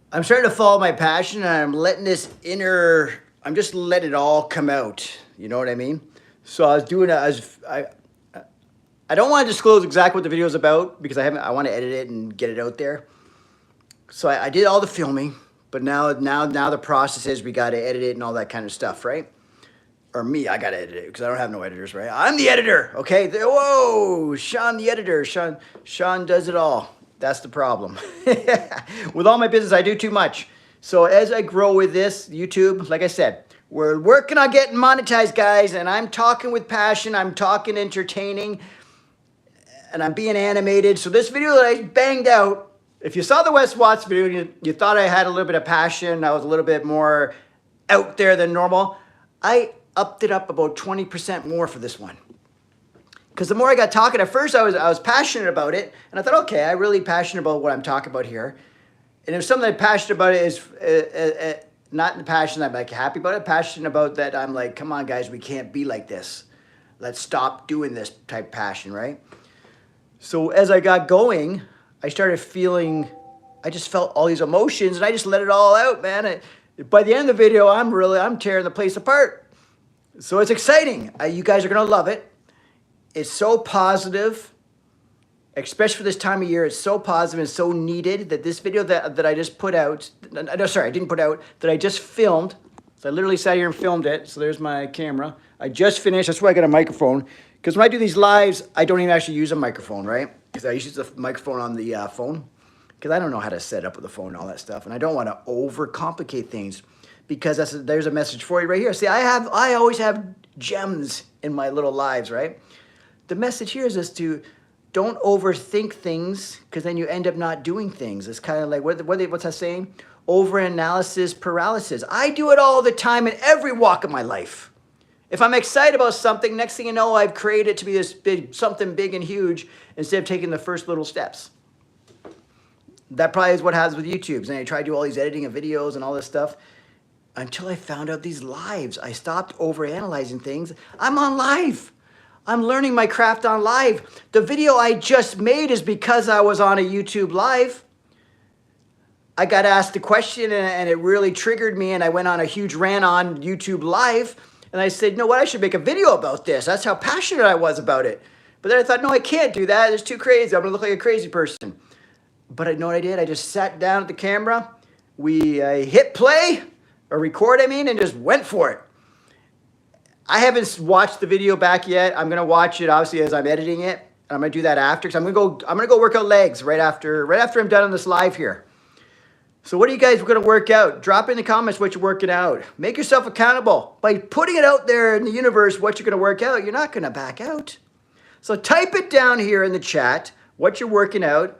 I'm starting to follow my passion, and I'm letting this inner. I'm just letting it all come out. You know what I mean? So I was doing. I don't want to disclose exactly what the video is about because I haven't. I want to edit it and get it out there. So I did all the filming, but now the process is we got to edit it and all that kind of stuff, right? Or me, I got to edit it because I don't have no editors, right? I'm the editor, okay? Whoa, Shaun the editor. Shaun does it all. That's the problem. With all my business, I do too much. So as I grow with this YouTube, like I said, we're working on getting monetized, guys, and I'm talking with passion. I'm talking entertaining, and I'm being animated. So this video that I banged out, if you saw the Wes Watts video and you thought I had a little bit of passion, I was a little bit more out there than normal, I upped it up about 20% more for this one. Because the more I got talking, at first I was passionate about it, and I thought, okay, I'm really passionate about what I'm talking about here. And if something I'm passionate about it is not the passion that I'm like happy about it, passionate about that I'm like, come on guys, we can't be like this. Let's stop doing this type passion, right? So as I got going, I started feeling, I just felt all these emotions and I just let it all out, man. By the end of the video, I'm tearing the place apart. So it's exciting. You guys are going to love it. It's so positive, especially for this time of year. It's so positive and so needed that this video that I just put out, no, sorry, I didn't put out, that I just filmed. So I literally sat here and filmed it. So there's my camera. I just finished. That's why I got a microphone. Because when I do these lives, I don't even actually use a microphone, right? Because I use the microphone on the phone. Because I don't know how to set up with the phone and all that stuff. And I don't want to overcomplicate things. Because there's a message for you right here. See, I always have gems in my little lives, right? The message here is just to don't overthink things because then you end up not doing things. It's kind of like, what's that saying? Overanalysis paralysis. I do it all the time in every walk of my life. If I'm excited about something, next thing you know, I've created it to be this big, something big and huge instead of taking the first little steps. That probably is what happens with YouTube. And I try to do all these editing of videos and all this stuff until I found out these lives. I stopped overanalyzing things. I'm on live. I'm learning my craft on live. The video I just made is because I was on a YouTube live. I got asked a question and it really triggered me and I went on a huge rant on YouTube live. And I said, you know what, I should make a video about this. That's how passionate I was about it. But then I thought, no, I can't do that. It's too crazy. I'm gonna look like a crazy person. But I know what I did? I just sat down at the camera. I hit play, or record, and just went for it. I haven't watched the video back yet. I'm gonna watch it obviously as I'm editing it. And I'm gonna do that after, because I'm gonna go work out legs right after I'm done on this live here. So what are you guys going to work out? Drop in the comments what you're working out. Make yourself accountable. By putting it out there in the universe what you're going to work out, you're not going to back out. So type it down here in the chat, what you're working out,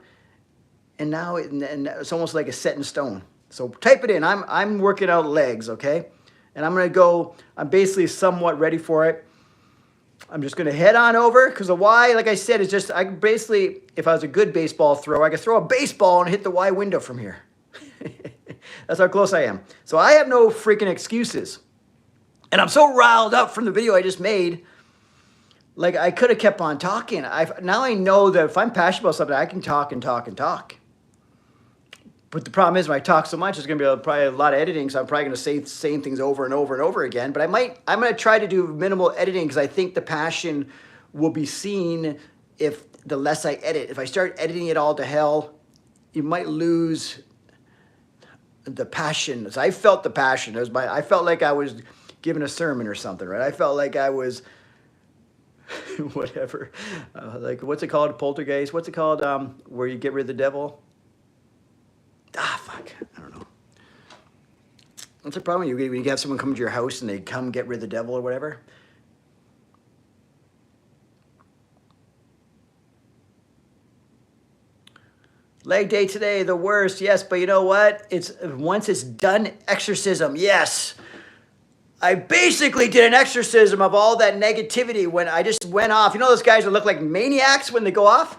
and now it's almost like a set in stone. So type it in. I'm working out legs, okay? And I'm basically somewhat ready for it. I'm just going to head on over, because the Y, like I said, is just, if I was a good baseball thrower, I could throw a baseball and hit the Y window from here. That's how close I am. So I have no freaking excuses. And I'm so riled up from the video I just made. Like, I could have kept on talking. Now I know that if I'm passionate about something, I can talk and talk and talk. But the problem is when I talk so much, there's going to be probably a lot of editing, so I'm probably going to say the same things over and over and over again. But I'm going to try to do minimal editing because I think the passion will be seen if the less I edit. If I start editing it all to hell, you might lose the passion. So I felt the passion. I felt like I was giving a sermon or something, right? I felt like I was whatever. Like, what's it called? Poltergeist? What's it called? Where you get rid of the devil? Fuck. I don't know. What's the problem when you have someone come to your house and they come get rid of the devil or whatever? Leg day today, the worst. Yes, but you know what? Once it's done, exorcism. Yes. I basically did an exorcism of all that negativity when I just went off. You know those guys that look like maniacs when they go off?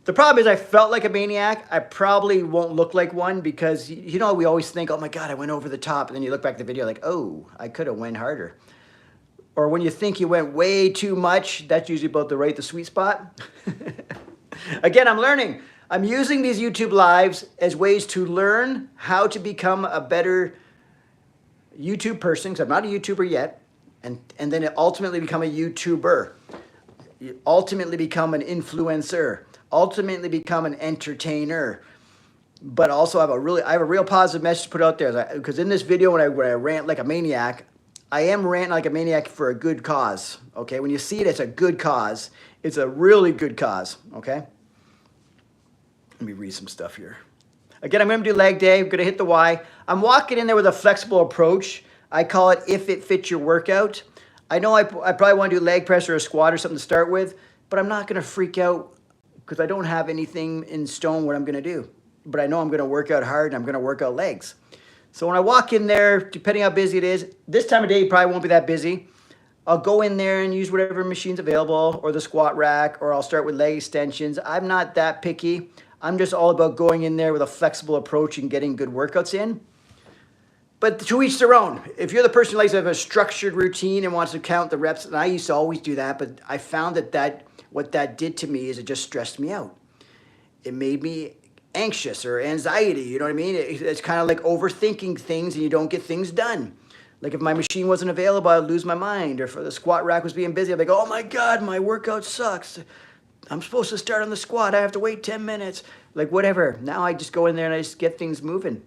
The problem is I felt like a maniac. I probably won't look like one because, you know, we always think, oh my God, I went over the top. And then you look back at the video like, oh, I could have went harder. Or when you think you went way too much, that's usually about the sweet spot. Again, I'm learning. I'm using these YouTube lives as ways to learn how to become a better YouTube person, because I'm not a YouTuber yet, and then ultimately become a YouTuber, ultimately become an influencer, ultimately become an entertainer, but also I have a real positive message to put out there, because in this video when I rant like a maniac, I am ranting like a maniac for a good cause, okay? When you see it, it's a good cause. It's a really good cause, okay? Let me read some stuff here. Again, I'm going to do leg day. I'm going to hit the Y. I'm walking in there with a flexible approach. I call it if it fits your workout. I know I probably want to do leg press or a squat or something to start with, but I'm not going to freak out because I don't have anything in stone what I'm going to do. But I know I'm going to work out hard and I'm going to work out legs. So when I walk in there, depending how busy it is, this time of day probably won't be that busy. I'll go in there and use whatever machine's available or the squat rack, or I'll start with leg extensions. I'm not that picky. I'm just all about going in there with a flexible approach and getting good workouts in. But to each their own. If you're the person who likes to have a structured routine and wants to count the reps, and I used to always do that, but I found that what that did to me is it just stressed me out. It made me anxious or anxiety, you know what I mean? It's kind of like overthinking things and you don't get things done. Like if my machine wasn't available, I'd lose my mind. Or if the squat rack was being busy, I'd be like, oh my God, my workout sucks. I'm supposed to start on the squat. I have to wait 10 minutes. Like whatever. Now I just go in there and I just get things moving.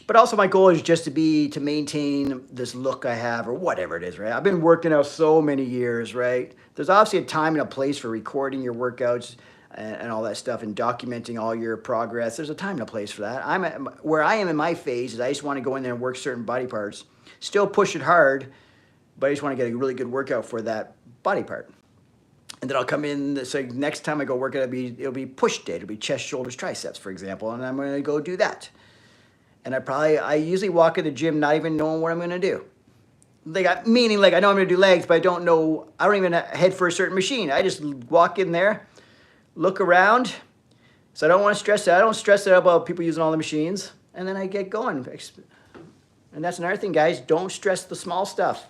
But also my goal is just to maintain this look I have or whatever it is, right? I've been working out so many years, right? There's obviously a time and a place for recording your workouts and all that stuff and documenting all your progress. There's a time and a place for that. Where I am in my phase is I just want to go in there and work certain body parts. Still push it hard, but I just want to get a really good workout for that body part. And then I'll come in, so next time I go work out, it'll be push day. It'll be chest, shoulders, triceps, for example, and I'm going to go do that. And I usually walk in the gym not even knowing what I'm going to do. Meaning I know I'm going to do legs, but I don't even head for a certain machine. I just walk in there, look around. So I don't want to stress it. I don't stress it out about people using all the machines. And then I get going. And that's another thing, guys. Don't stress the small stuff.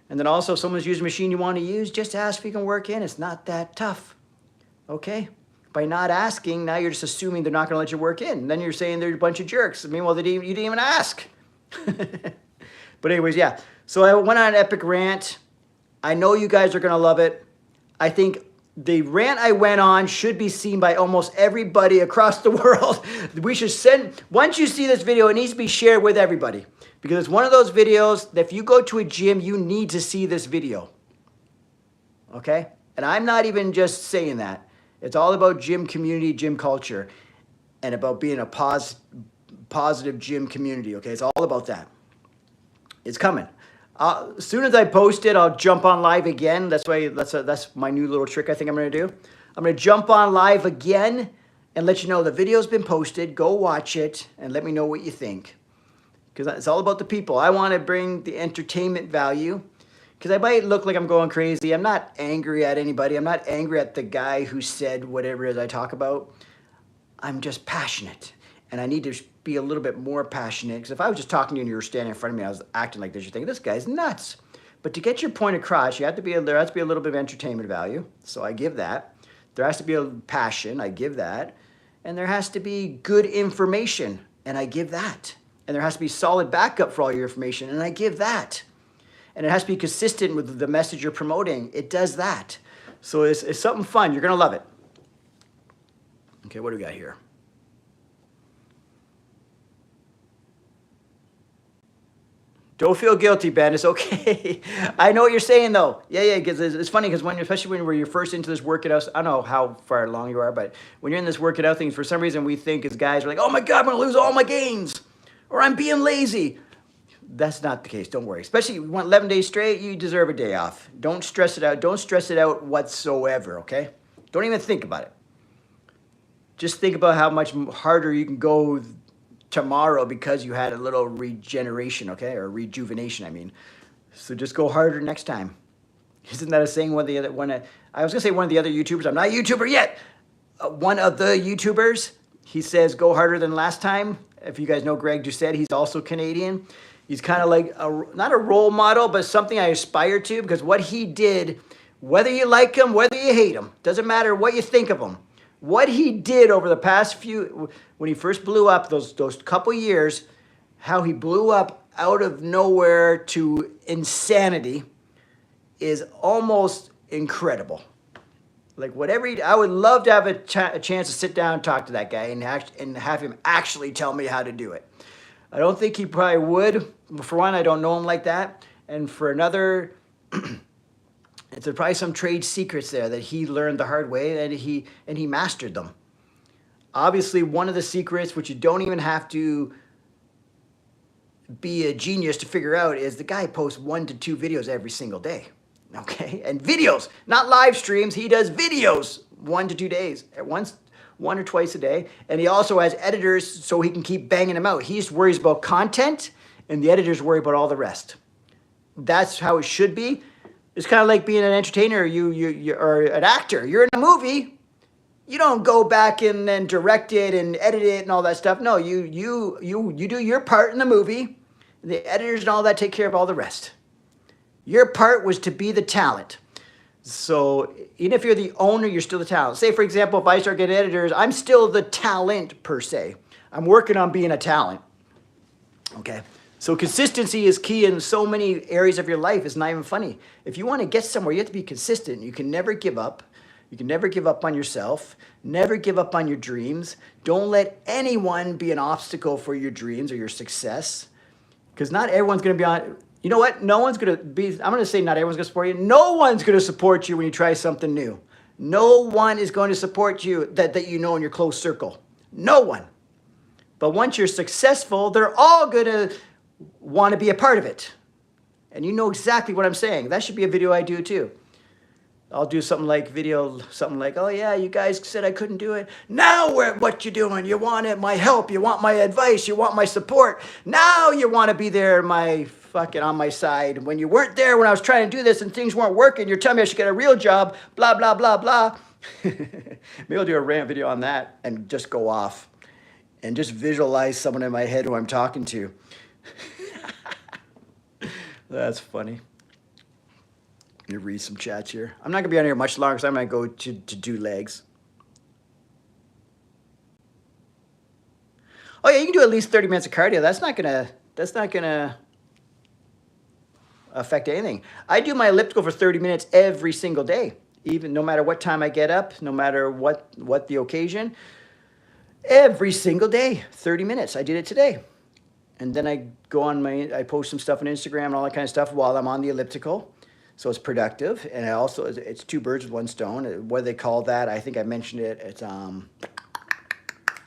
And then also, if someone's using a machine you want to use, just ask if you can work in. It's not that tough. Okay? By not asking, now you're just assuming they're not going to let you work in. And then you're saying they're a bunch of jerks. Meanwhile, you didn't even ask. But anyways, yeah. So I went on an epic rant. I know you guys are going to love it. I think the rant I went on should be seen by almost everybody across the world. Once you see this video, it needs to be shared with everybody. Because it's one of those videos that if you go to a gym, you need to see this video. Okay? And I'm not even just saying that. It's all about gym community, gym culture, and about being a positive gym community. Okay? It's all about that. It's coming. As soon as I post it, I'll jump on live again. That's my new little trick I think I'm going to do. I'm going to jump on live again and let you know the video's been posted. Go watch it and let me know what you think. Because it's all about the people. I want to bring the entertainment value. Because I might look like I'm going crazy. I'm not angry at anybody. I'm not angry at the guy who said whatever it is I talk about. I'm just passionate. And I need to be a little bit more passionate. Because if I was just talking to you and you were standing in front of me, I was acting like this, you're thinking, this guy's nuts. But to get your point across, there has to be a little bit of entertainment value. So I give that. There has to be a passion. I give that. And there has to be good information. And I give that. And there has to be solid backup for all your information. And I give that. And it has to be consistent with the message you're promoting. It does that. So it's something fun. You're going to love it. Okay, what do we got here? Don't feel guilty, Ben. It's okay. I know what you're saying, though. Yeah, because it's funny because especially when you're first into this working out, I don't know how far along you are, but when you're in this working out thing, for some reason we think as guys, we're like, oh my God, I'm going to lose all my gains. Or I'm being lazy. That's not the case. Don't worry. Especially if you want 11 days straight, you deserve a day off. Don't stress it out. Don't stress it out whatsoever, okay? Don't even think about it. Just think about how much harder you can go tomorrow because you had a little regeneration, okay? Or rejuvenation, I mean. So just go harder next time. Isn't that a saying? I was going to say one of the other YouTubers. I'm not a YouTuber yet. One of the YouTubers, he says, go harder than last time. If you guys know Greg Doucette, he's also Canadian. He's kind of like, not a role model, but something I aspire to because what he did, whether you like him, whether you hate him, doesn't matter what you think of him, what he did over the past few, when he first blew up, those couple years, how he blew up out of nowhere to insanity is almost incredible. Like whatever I would love to have a chance to sit down and talk to that guy and have him actually tell me how to do it. I don't think he probably would. For one, I don't know him like that. And for another, there's probably some trade secrets there that he learned the hard way and he mastered them. Obviously, one of the secrets, which you don't even have to be a genius to figure out, is the guy posts 1 to 2 videos every single day. Okay, and videos, not live streams. He does videos 1 to 2 days, at once, 1 or twice a day. And he also has editors so he can keep banging them out. He just worries about content, and the editors worry about all the rest. That's how it should be. It's kind of like being an entertainer. You or an actor. You're in a movie. You don't go back and then direct it and edit it and all that stuff. No, you do your part in the movie. The editors and all that take care of all the rest. Your part was to be the talent. So even if you're the owner, you're still the talent. Say, for example, if I start getting editors, I'm still the talent per se. I'm working on being a talent. Okay. So consistency is key in so many areas of your life. It's not even funny. If you want to get somewhere, you have to be consistent. You can never give up. You can never give up on yourself. Never give up on your dreams. Don't let anyone be an obstacle for your dreams or your success. Because not everyone's going to be on... You know what? No one's going to be, I'm going to say not everyone's going to support you. No one's going to support you when you try something new. No one is going to support you that you know in your close circle. No one. But once you're successful, they're all going to want to be a part of it. And you know exactly what I'm saying. That should be a video I do too. I'll do something like oh yeah, you guys said I couldn't do it. Now what you doing? You wanted my help. You want my advice. You want my support. Now you want to be there, fucking on my side. When you weren't there when I was trying to do this and things weren't working, you're telling me I should get a real job, blah, blah, blah, blah. Maybe I'll do a rant video on that and just go off and just visualize someone in my head who I'm talking to. That's funny. Let me read some chats here. I'm not going to be on here much longer because I'm going to go to do legs. Oh yeah, you can do at least 30 minutes of cardio. That's not going to affect anything. I do my elliptical for 30 minutes every single day, even no matter what time I get up, no matter what the occasion. Every single day, 30 minutes. I did it today. And then I go on I post some stuff on Instagram and all that kind of stuff while I'm on the elliptical. So it's productive. And it's 2 birds with 1 stone. What do they call that? I think I mentioned it. It's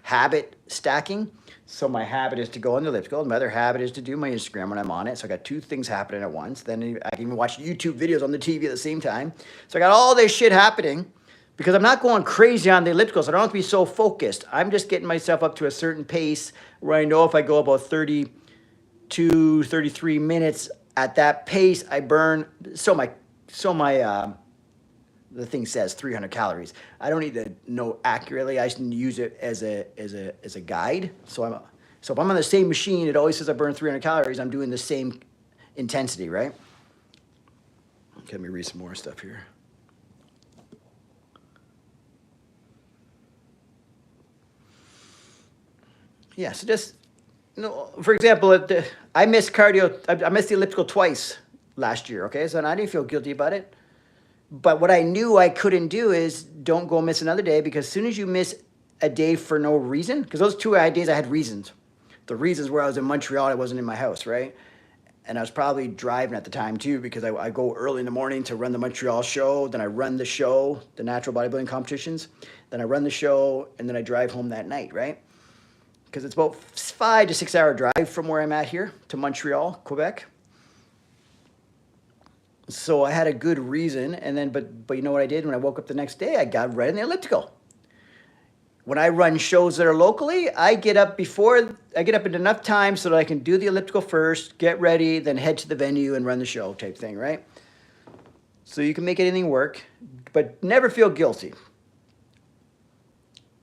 habit stacking. So my habit is to go on the elliptical. My other habit is to do my Instagram when I'm on it. So I got 2 things happening at once. Then I can even watch YouTube videos on the TV at the same time. So I got all this shit happening because I'm not going crazy on the elliptical. So I don't have to be so focused. I'm just getting myself up to a certain pace where I know if I go about 32, 33 minutes at that pace, I burn. The thing says 300 calories. I don't need to know accurately. I just need to use it as a guide. So if I'm on the same machine, it always says I burn 300 calories. I'm doing the same intensity, right? Okay, let me read some more stuff here. Yeah, so just, for example, I missed cardio. I missed the elliptical twice last year, okay? So I didn't feel guilty about it. But what I knew I couldn't do is don't go miss another day, because as soon as you miss a day for no reason, because those 2 days I had reasons. The reasons were I was in Montreal, I wasn't in my house, right? And I was probably driving at the time too, because I go early in the morning to run the Montreal show, then I run the show, the natural bodybuilding competitions, then I run the show, and then I drive home that night, right? Because it's about 5 to 6 hour drive from where I'm at here to Montreal, Quebec. So I had a good reason, and then, but you know what I did when I woke up the next day? I got right in the elliptical. When I run shows that are locally, I get up in enough time so that I can do the elliptical first, get ready, then head to the venue and run the show type thing, right? So you can make anything work, but never feel guilty.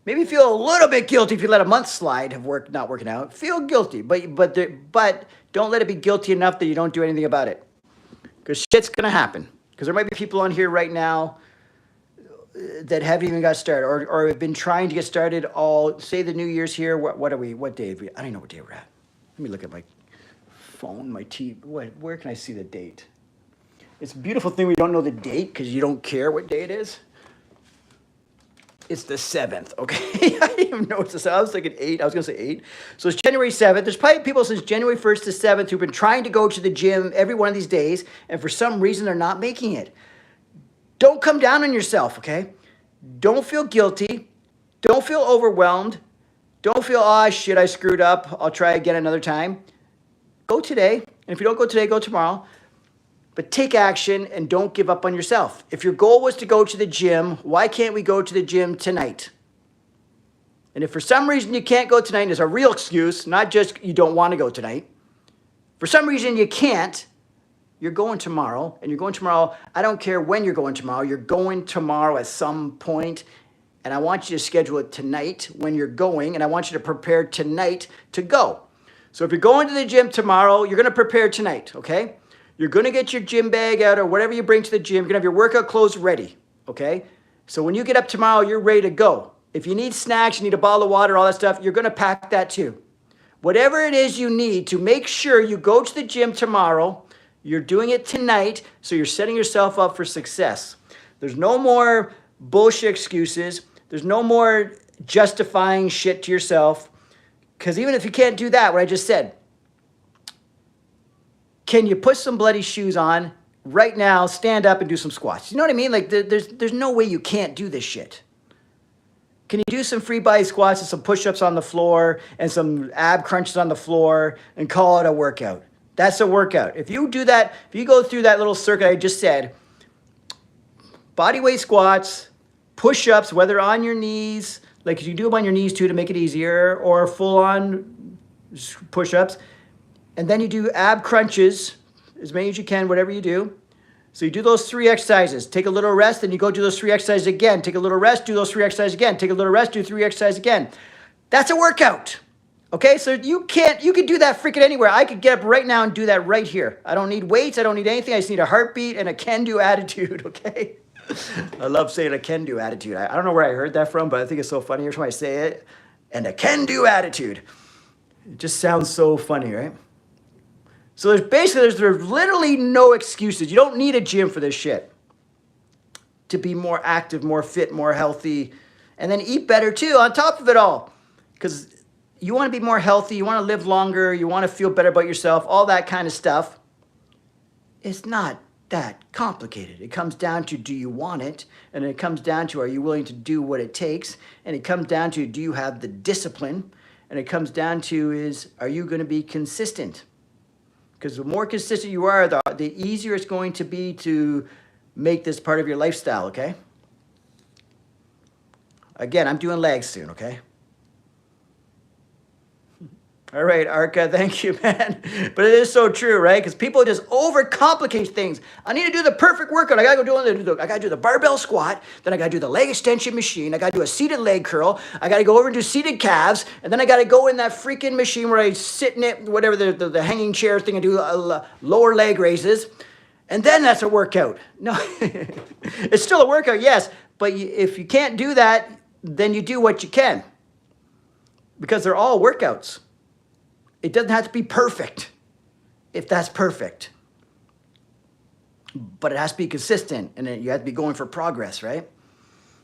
Maybe feel a little bit guilty if you let a month slide of work not working out. Feel guilty, but don't let it be guilty enough that you don't do anything about it. Because shit's going to happen. Because there might be people on here right now that haven't even got started or have been trying to get started all, say the New Year's here. What are we, what day? I don't know what day we're at. Let me look at my phone, my TV. Where can I see the date? It's a beautiful thing we don't know the date because you don't care what day it is. It's the 7th, okay? I didn't even know it's the 7th. I was thinking 8. I was going to say 8. So it's January 7th. There's probably people since January 1st to 7th who've been trying to go to the gym every one of these days, and for some reason they're not making it. Don't come down on yourself, okay? Don't feel guilty. Don't feel overwhelmed. Don't feel, oh, shit, I screwed up. I'll try again another time. Go today. And if you don't go today, go tomorrow. But take action and don't give up on yourself. If your goal was to go to the gym, why can't we go to the gym tonight? And if for some reason you can't go tonight, there's a real excuse, not just you don't want to go tonight. For some reason you can't, you're going tomorrow, and you're going tomorrow. I don't care when you're going tomorrow. You're going tomorrow at some point, and I want you to schedule it tonight when you're going, and I want you to prepare tonight to go. So if you're going to the gym tomorrow, you're going to prepare tonight, okay? You're going to get your gym bag out or whatever you bring to the gym. You're going to have your workout clothes ready, okay? So when you get up tomorrow, you're ready to go. If you need snacks, you need a bottle of water, all that stuff, you're going to pack that too. Whatever it is you need to make sure you go to the gym tomorrow, you're doing it tonight, so you're setting yourself up for success. There's no more bullshit excuses. There's no more justifying shit to yourself. Because even if you can't do that, what I just said, can you put some bloody shoes on right now, stand up and do some squats? You know what I mean? Like there's no way you can't do this shit. Can you do some free body squats and some push-ups on the floor and some ab crunches on the floor and call it a workout? That's a workout. If you do that, if you go through that little circuit I just said, body weight squats, push-ups, whether on your knees, like you do them on your knees too to make it easier, or full-on push-ups, and then you do ab crunches, as many as you can, whatever you do. So you do those 3 exercises. Take a little rest, then you go do those 3 exercises again. Take a little rest, do those 3 exercises again. Take a little rest, do 3 exercises again. That's a workout. Okay, so you can do that freaking anywhere. I could get up right now and do that right here. I don't need weights. I don't need anything. I just need a heartbeat and a can-do attitude, okay? I love saying a can-do attitude. I don't know where I heard that from, but I think it's so funny every time I say it. And a can-do attitude. It just sounds so funny, right? So there's literally no excuses. You don't need a gym for this shit. To be more active, more fit, more healthy, and then eat better too on top of it all. Because you want to be more healthy, you want to live longer, you want to feel better about yourself, all that kind of stuff. It's not that complicated. It comes down to, do you want it? And it comes down to, are you willing to do what it takes? And it comes down to, do you have the discipline? And it comes down to are you going to be consistent? Because the more consistent you are, the easier it's going to be to make this part of your lifestyle, okay? Again, I'm doing legs soon, okay? All right, Arca, thank you, man. But it is so true, right? Because people just overcomplicate things. I need to do the perfect workout. I gotta do the barbell squat. Then I gotta do the leg extension machine. I gotta do a seated leg curl. I gotta go over and do seated calves. And then I gotta go in that freaking machine where I sit in it, whatever the hanging chair thing, and do lower leg raises. And then that's a workout. No, it's still a workout, yes. But if you can't do that, then you do what you can. Because they're all workouts. It doesn't have to be perfect, if that's perfect. But it has to be consistent, and you have to be going for progress, right?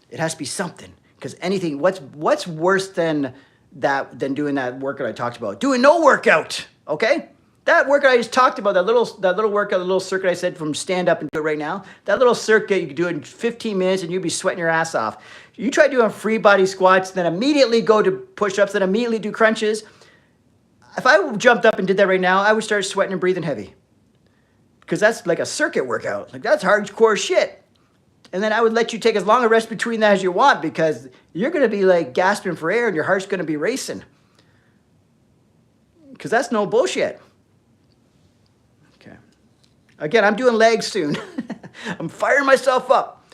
It has to be something. Because anything, what's worse than doing that workout I talked about? Doing no workout, okay? That workout I just talked about, that little workout, the little circuit I said from stand up and do it right now, that little circuit, you could do it in 15 minutes and you'd be sweating your ass off. You try doing free body squats, then immediately go to push-ups, then immediately do crunches. If I jumped up and did that right now, I would start sweating and breathing heavy. Because that's like a circuit workout. Like, that's hardcore shit. And then I would let you take as long a rest between that as you want, because you're going to be like gasping for air and your heart's going to be racing. Because that's no bullshit. Okay. Again, I'm doing legs soon. I'm firing myself up.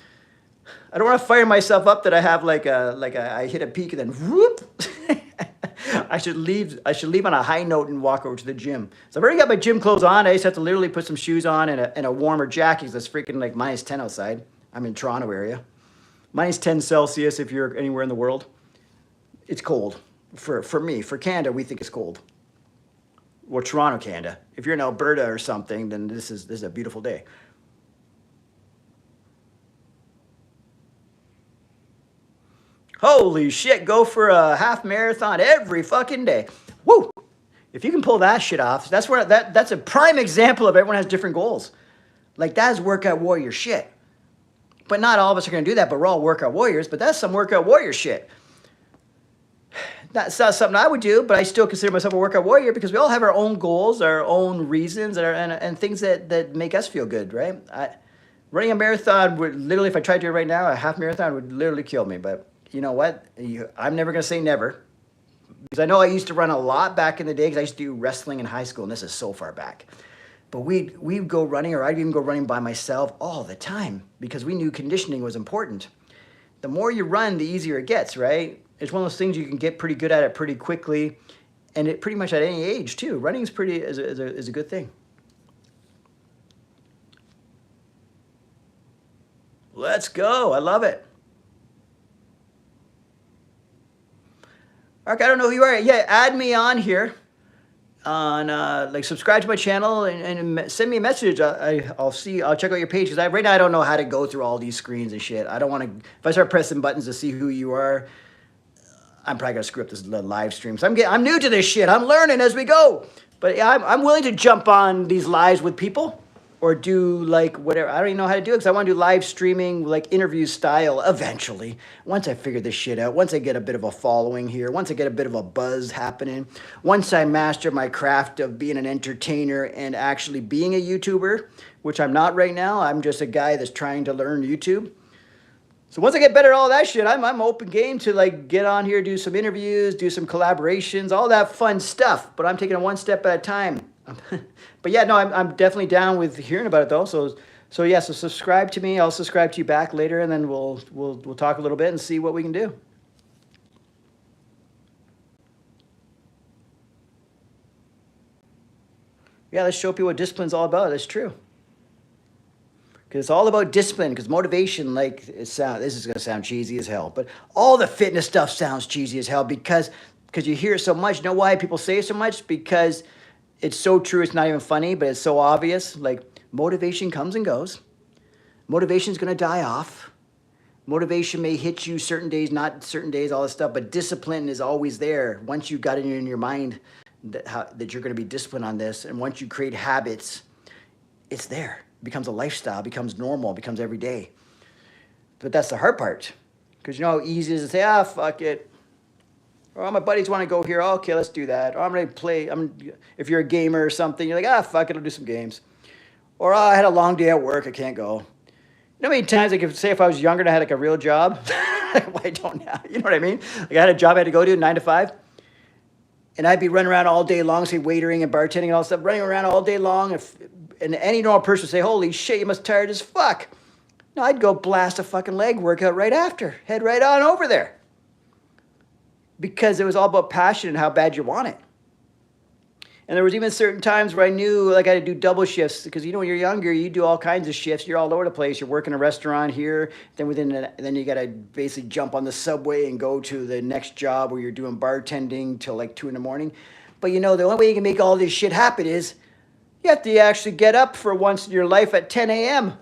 I don't want to fire myself up that I have I hit a peak and then whoop. I should leave on a high note and walk over to the gym. So I've already got my gym clothes on. I just have to literally put some shoes on and a warmer jacket because it's freaking like -10 outside. I'm in Toronto area. -10 Celsius if you're anywhere in the world. It's cold. For me, for Canada, we think it's cold. Or Toronto, Canada. If you're in Alberta or something, then this is a beautiful day. Holy shit, go for a half marathon every fucking day. Woo! If you can pull that shit off, that's a prime example of everyone has different goals. Like, that's workout warrior shit. But not all of us are going to do that, but we're all workout warriors, but that's some workout warrior shit. That's not something I would do, but I still consider myself a workout warrior because we all have our own goals, our own reasons, and things that make us feel good, right? Running a marathon would literally, if I tried to do it right now, a half marathon would literally kill me. But you know what? I'm never going to say never. Because I know I used to run a lot back in the day because I used to do wrestling in high school, and this is so far back. But we'd go running, or I'd even go running by myself all the time because we knew conditioning was important. The more you run, the easier it gets, right? It's one of those things you can get pretty good at it pretty quickly, and it pretty much at any age too. Running is a good thing. Let's go. I love it. Mark, I don't know who you are. Yeah, add me on here. Like subscribe to my channel and send me a message. I'll check out your page because right now I don't know how to go through all these screens and shit. I don't want to. If I start pressing buttons to see who you are, I'm probably gonna screw up this live stream. So I'm new to this shit. I'm learning as we go. But yeah, I'm willing to jump on these lives with people or do like whatever. I don't even know how to do it because I want to do live streaming, like interview style eventually. Once I figure this shit out, once I get a bit of a following here, once I get a bit of a buzz happening, once I master my craft of being an entertainer and actually being a YouTuber, which I'm not right now. I'm just a guy that's trying to learn YouTube. So once I get better at all that shit, I'm open game to like get on here, do some interviews, do some collaborations, all that fun stuff. But I'm taking it one step at a time. But yeah, no, I'm definitely down with hearing about it though. So subscribe to me. I'll subscribe to you back later, and then we'll talk a little bit and see what we can do. Yeah, let's show people what discipline's all about. That's true. Because it's all about discipline, because motivation, like, this is going to sound cheesy as hell, but all the fitness stuff sounds cheesy as hell because you hear it so much. You know why people say it so much? Because it's so true, it's not even funny, but it's so obvious. Like, motivation comes and goes. Motivation's going to die off. Motivation may hit you certain days, not certain days, all this stuff, but discipline is always there. Once you got it in your mind that you're going to be disciplined on this, and once you create habits, it's there. It becomes a lifestyle, becomes normal, becomes every day. But that's the hard part. Because you know how easy it is to say, fuck it. Or my buddies want to go here. Okay, let's do that. Or I'm going to play. If you're a gamer or something, you're like, fuck it, I'll do some games. Or I had a long day at work, I can't go. You know how many times, like, if I was younger and I had like a real job? I don't now. You know what I mean? Like I had a job I had to go to 9 to 5. And I'd be running around all day long, say waitering and bartending and all that stuff, running around all day long. And any normal person would say, holy shit, you must be tired as fuck. No, I'd go blast a fucking leg workout right after. Head right on over there. Because it was all about passion and how bad you want it. And there was even certain times where I knew like I had to do double shifts because you know when you're younger, you do all kinds of shifts. You're all over the place. You're working a restaurant here, then you got to basically jump on the subway and go to the next job where you're doing bartending till like 2 in the morning. But you know the only way you can make all this shit happen is you have to actually get up for once in your life at 10 a.m.,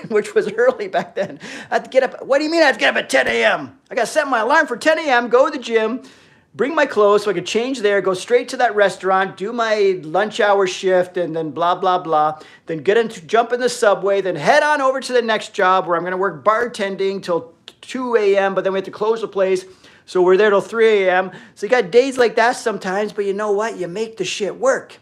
which was early back then. I have to get up. What do you mean I have to get up at 10 a.m.? I got to set my alarm for 10 a.m., go to the gym, bring my clothes so I could change there, go straight to that restaurant, do my lunch hour shift, and then blah, blah, blah. Then jump in the subway, then head on over to the next job where I'm going to work bartending till 2 a.m., but then we have to close the place. So we're there till 3 a.m. So you got days like that sometimes, but you know what? You make the shit work.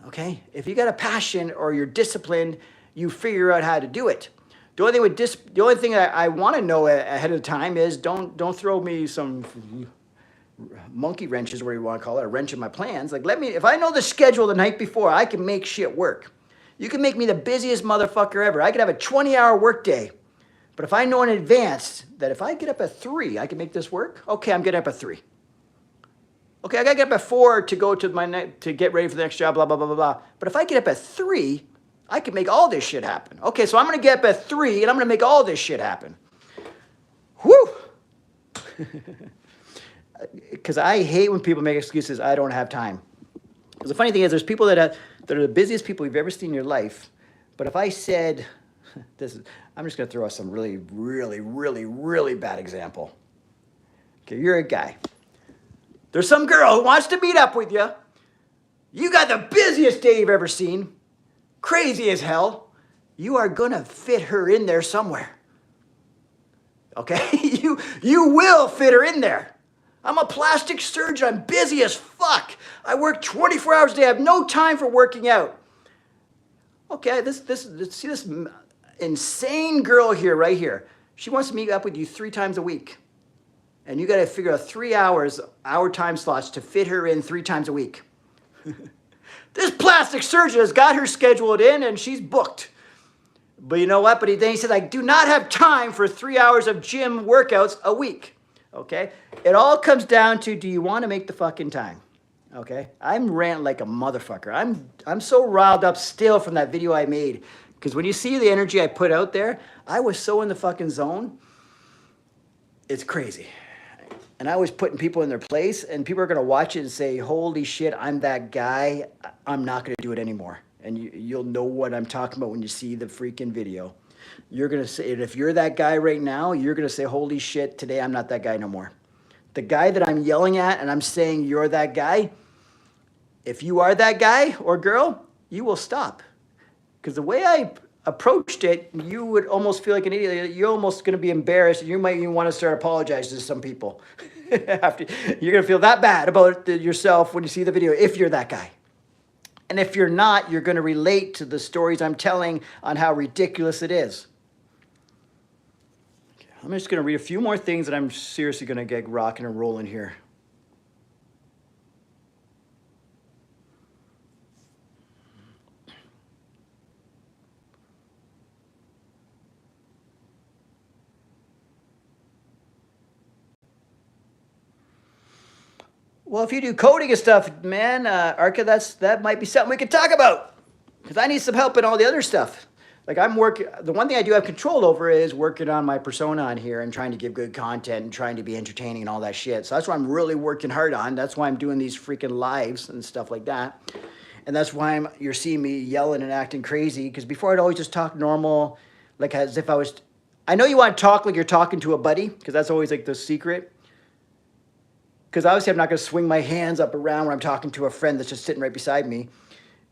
Okay? If you got a passion or you're disciplined, you figure out how to do it. The only thing I want to know ahead of time is don't throw me some monkey wrenches, where you want to call it, a wrench in my plans. Like if I know the schedule the night before, I can make shit work. You can make me the busiest motherfucker ever. I could have a 20-hour work day. But if I know in advance that if I get up at 3, I can make this work, okay, I'm getting up at 3. Okay, I got to get up at 4 to go to get ready for the next job, blah, blah, blah, blah, blah. But if I get up at 3, I can make all this shit happen. Okay, so I'm going to get up at 3, and I'm going to make all this shit happen. Because I hate when people make excuses, I don't have time. Because the funny thing is, there's people that are the busiest people you've ever seen in your life. But if I said, I'm just going to throw out some really, really, really, really bad example. Okay, you're a guy. There's some girl who wants to meet up with you. You got the busiest day you've ever seen. Crazy as hell. You are going to fit her in there somewhere. Okay? You will fit her in there. I'm a plastic surgeon. I'm busy as fuck. I work 24 hours a day. I have no time for working out. Okay, see this insane girl here, right here. She wants to meet up with you 3 times a week. And you got to figure out 3 hour time slots to fit her in 3 times a week. This plastic surgeon has got her scheduled in and she's booked. But you know what? But then he says, I do not have time for 3 hours of gym workouts a week. Okay? It all comes down to, do you want to make the fucking time? Okay? I'm ranting like a motherfucker. I'm so riled up still from that video I made. Because when you see the energy I put out there, I was so in the fucking zone. It's crazy. And I was putting people in their place, and people are going to watch it and say, holy shit, I'm that guy. I'm not going to do it anymore. And you'll know what I'm talking about when you see the freaking video. You're going to say, if you're that guy right now, you're going to say, holy shit, today I'm not that guy no more. The guy that I'm yelling at and I'm saying you're that guy, if you are that guy or girl, you will stop. Because the way I approached it, you would almost feel like an idiot. You're almost going to be embarrassed. You might even want to start apologizing to some people. You're going to feel that bad about yourself when you see the video, if you're that guy. And if you're not, you're going to relate to the stories I'm telling on how ridiculous it is. Okay, I'm just going to read a few more things and I'm seriously going to get rocking and rolling here. Well, if you do coding and stuff, man, Arca, that might be something we could talk about. Because I need some help in all the other stuff. Like the one thing I do have control over is working on my persona on here and trying to give good content and trying to be entertaining and all that shit. So that's what I'm really working hard on. That's why I'm doing these freaking lives and stuff like that. And that's why you're seeing me yelling and acting crazy. Because before I'd always just talk normal, like as if I was... I know you want to talk like you're talking to a buddy, because that's always like the secret. Because obviously I'm not going to swing my hands up around when I'm talking to a friend that's just sitting right beside me.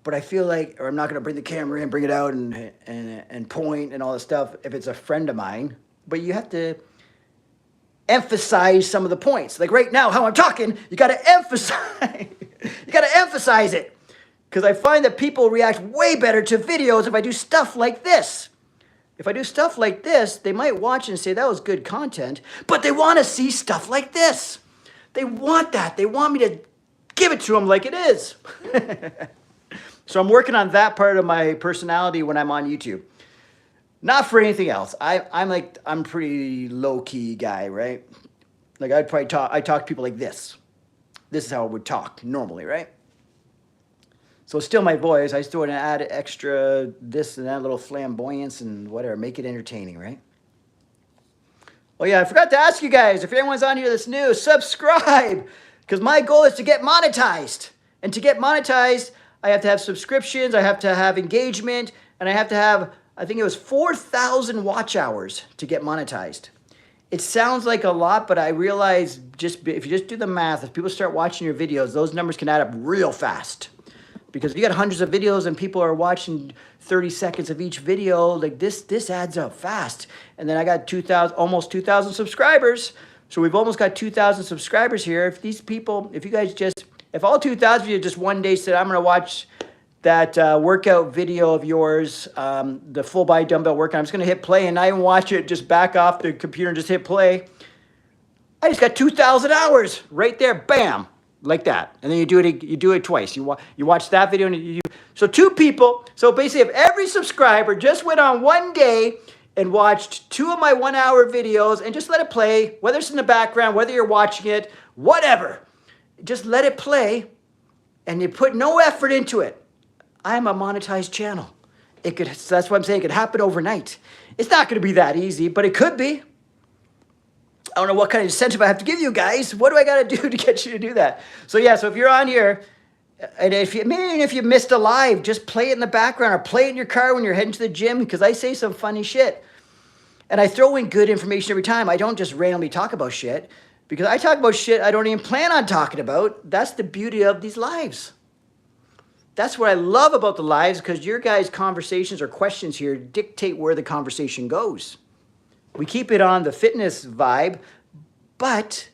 But I feel like, or I'm not going to bring the camera in, bring it out and point and all this stuff if it's a friend of mine. But you have to emphasize some of the points. Like right now, how I'm talking, you got to emphasize. You got to emphasize it. Because I find that people react way better to videos if I do stuff like this. If I do stuff like this, they might watch and say that was good content, but they want to see stuff like this. They want that. They want me to give it to them like it is. So I'm working on that part of my personality when I'm on YouTube. Not for anything else. I'm pretty low-key guy, right? Like I talk to people like this. This is how I would talk normally, right? So it's still my voice. I still want to add extra this and that little flamboyance and whatever. Make it entertaining, right? Oh yeah, I forgot to ask you guys, if anyone's on here that's new, subscribe. Because my goal is to get monetized. And to get monetized, I have to have subscriptions, I have to have engagement, and I have to have, I think it was 4,000 watch hours to get monetized. It sounds like a lot, but I realize if you just do the math, if people start watching your videos, those numbers can add up real fast. Because if you got hundreds of videos and people are watching 30 seconds of each video, like this adds up fast. And then I got almost 2,000 subscribers. So we've almost got 2,000 subscribers here. If if all 2,000 of you just one day said, I'm going to watch that workout video of yours, the full body dumbbell workout, I'm just going to hit play and not even watch it, just back off the computer and just hit play. I just got 2,000 hours right there, bam. Like that. And then you do it twice. You watch that video and so 2 people. So basically if every subscriber just went on one day and watched 2 of my 1-hour videos and just let it play, whether it's in the background, whether you're watching it, whatever, just let it play and you put no effort into it. I'm a monetized channel. That's what I'm saying. It could happen overnight. It's not going to be that easy, but it could be. I don't know what kind of incentive I have to give you guys. What do I got to do to get you to do that? So yeah, so if you're on here, and if you missed a live, just play it in the background or play it in your car when you're heading to the gym, because I say some funny shit. And I throw in good information every time. I don't just randomly talk about shit, because I talk about shit I don't even plan on talking about. That's the beauty of these lives. That's what I love about the lives, because your guys' conversations or questions here dictate where the conversation goes. We keep it on the fitness vibe, but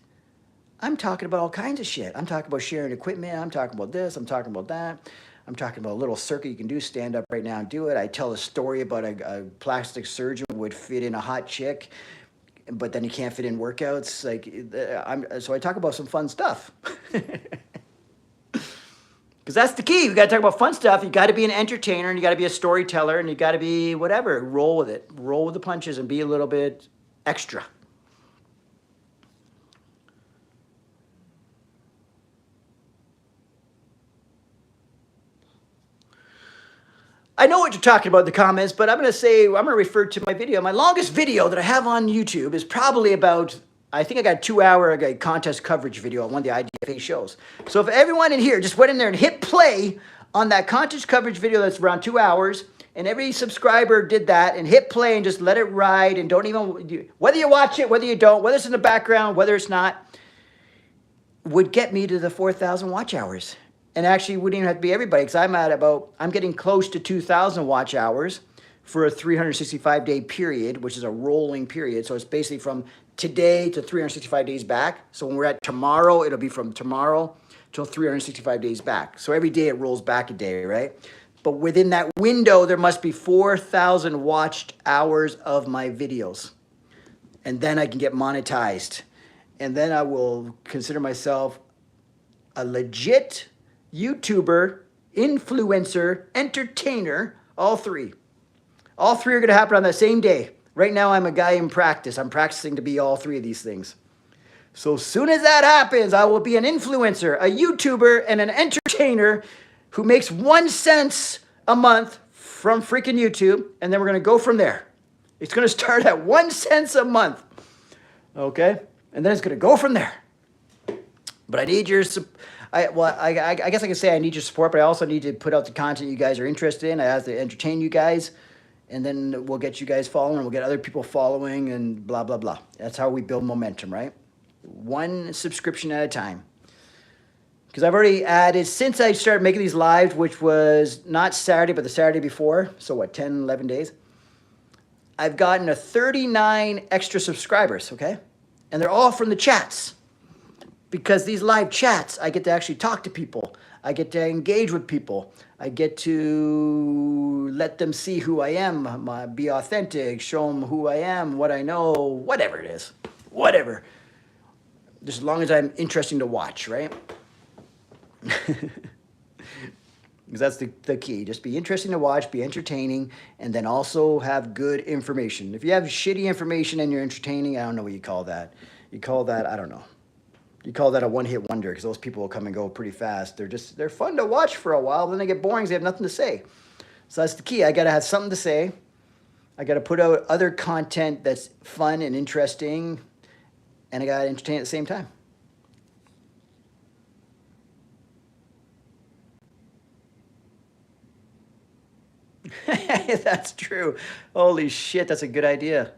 I'm talking about all kinds of shit. I'm talking about sharing equipment. I'm talking about this. I'm talking about that. I'm talking about a little circuit you can do, stand up right now and do it. I tell a story about a plastic surgeon who would fit in a hot chick, but then he can't fit in workouts. So I talk about some fun stuff. Because that's the key. You got to talk about fun stuff. You got to be an entertainer, and you got to be a storyteller, and you got to be whatever. Roll with it. Roll with the punches and be a little bit extra. I know what you're talking about in the comments, but I'm going to refer to my video. My longest video that I have on YouTube is probably about, I think I got a 2-hour contest coverage video on one of the IDFA shows. So if everyone in here just went in there and hit play on that contest coverage video that's around 2 hours, and every subscriber did that and hit play and just let it ride, and don't even, whether you watch it, whether you don't, whether it's in the background, whether it's not, would get me to the 4,000 watch hours. And actually, wouldn't even have to be everybody, because I'm getting close to 2,000 watch hours for a 365-day period, which is a rolling period. So it's basically from today to 365 days back. So when we're at tomorrow, it'll be from tomorrow till 365 days back. So every day it rolls back a day, right? But within that window, there must be 4,000 watched hours of my videos. And then I can get monetized. And then I will consider myself a legit YouTuber, influencer, entertainer, all three. All three are going to happen on the same day. Right now, I'm a guy in practice. I'm practicing to be all three of these things. So as soon as that happens, I will be an influencer, a YouTuber, and an entertainer who makes 1 cent a month from freaking YouTube. And then we're going to go from there. It's going to start at 1 cent a month. Okay? And then it's going to go from there. But I need your support. I guess I can say I need your support, but I also need to put out the content you guys are interested in. I have to entertain you guys, and then we'll get you guys following, and we'll get other people following, and blah, blah, blah. That's how we build momentum, right? 1 subscription at a time. Because I've already added, since I started making these lives, which was not Saturday, but the Saturday before, so what, 10, 11 days? I've gotten 39 extra subscribers, okay? And they're all from the chats. Because these live chats, I get to actually talk to people. I get to engage with people. I get to let them see who I am, be authentic, show them who I am, what I know, whatever it is. Whatever. Just as long as I'm interesting to watch, right? Because that's the key. Just be interesting to watch, be entertaining, and then also have good information. If you have shitty information and you're entertaining, I don't know what you call that. You call that, I don't know. You call that a one-hit wonder, because those people will come and go pretty fast. They're fun to watch for a while, then they get boring because they have nothing to say. So that's the key. I got to have something to say. I got to put out other content that's fun and interesting, and I got to entertain at the same time. That's true. Holy shit, that's a good idea.